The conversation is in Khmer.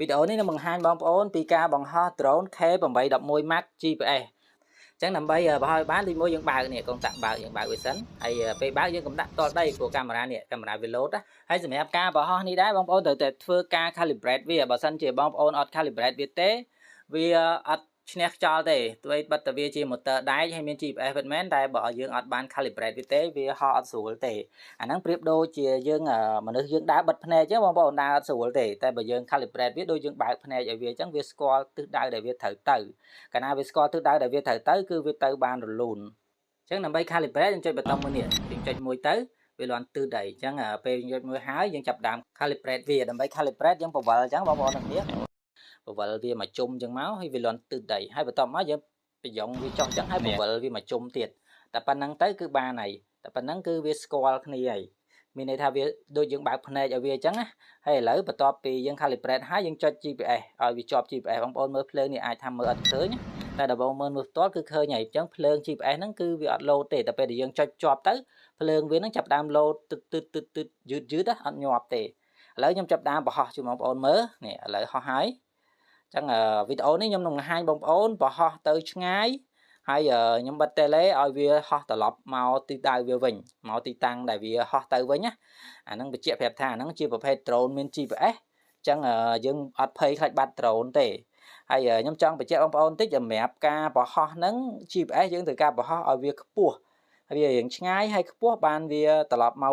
វីដេអូនេះនឹងបង្ហាញបងប្អូនពីការបង្ហោះ drone K811 Max GPS អញ្ចឹងដើម្បីបង្ហោះឲ្យបានទីមួយយើងបើកនេះកងតាក់បើកយើងបើកវាសិនហើយពេលបើកយើងកុំដាក់តលដីព្រោះកាមេរ៉ានេះកាមេរ៉ាវាលោតណាហើយសម្រាប់ការបង្ហោះនេះដែរបងប្អូនត្រូវតែធ្វើការ calibrate វាបើសិនជាបងប្អូនអត់ calibrate វាទេវាអត់ឈ្នះខ្យល់ទេទោះបីបិទតែវាជា motor ដែកហើយមាន GPS ពិតមែនតែបើយើងអត់បាន calibrate វាទេវាហោះអត់ស្រួលទេអាហ្នឹងប្រៀបដូចជាយើងមនុស្សយើងដើរបិទភ្នែកអញ្ចឹងបងប្អូនដើរអត់ស្រួលទេតែបើយើង calibrate វាដូចយើងបើកភ្នែកឲ្យវាអញ្ចឹងវាស្គាល់ទិសដៅដែលវាត្រូវទៅកាលណាវាស្គាល់ទិសដៅដែលវាត្រូវទៅគឺវាទៅបានរលូនអញ្ចឹងដើម្បី calibrate យើងចុចប៊ូតុងមួយនេះយើងចុចមួយទៅវាលាន់ទិសដៅអញ្ចឹងពេលយើងចុចមួយហើយយើងចាប់ដើម calibrate វាដើម្បី calibrate យើងបង្វិលអញ្ចឹងបងប្អូនទាំងគ្នាបង្វិលវាមកជុំអញ្ចឹងមកហើយវាលាន់ទិសដៅហើយបន្ទាប់មកយើងប្រយ៉ងវាចុះអញ្ចឹងហើយបង្វិលវាមកជុំទៀតតែប៉ុណ្្នឹងទៅគឺបានហើយតែប៉ុណ្្នឹងគឺវាស្គាល់គ្នាហើយមានន័យថាវាដូចយើងបើកភ្នែកឲ្យវាអញ្ចឹងណាហើយឥឡូវបន្ទាប់ពីយើង calibrate ហើយយើងចុច GPS ឲ្យវាជាប់ GPS បងប្អូនមើលភ្លើងនេះអាចថាមើលអត់ឃើញតែដល់បងមើលផ្ទាល់គឺឃើញហើយអញ្ចឹងភ្លើង GPS ហ្នឹងគឺវាអត់លោតទេតែពេលដែលយើងចុចជាប់ទៅភ្លើងវាហ្នឹងចាប់ដើមលោតទឹកយឺតអត់ញាប់ទេឥឡូវខ្ញុំចាប់ដើមបង្ហោះជូនបងប្អូនមើលនេះឥឡូវហោះហើយអញ្ចឹងវីដេអូនេះខ្ញុំនឹងបង្ហាញបងប្អូនបង្ហោះទៅឆ្ងាយហើយខ្ញុំបិទ tele ឲ្យវាហោះត្រឡប់មកទីដៅវាវិញមកទីតាំងដែលវាហោះទៅវិញណាអាហ្នឹងបញ្ជាក់ប្រាប់ថាអាហ្នឹងជាប្រភេទ drone មាន GPS អញ្ចឹងយើងអត់ភ័យខ្លាចបាត់ drone ទេហើយខ្ញុំចង់បញ្ជាក់បងប្អូនបន្តិចសម្រាប់ការបង្ហោះហ្នឹង GPS យើងត្រូវការបង្ហោះឲ្យវាខ្ពស់ហើយវារៀងឆ្ងាយហើយខ្ពស់បានវាត្រឡប់មក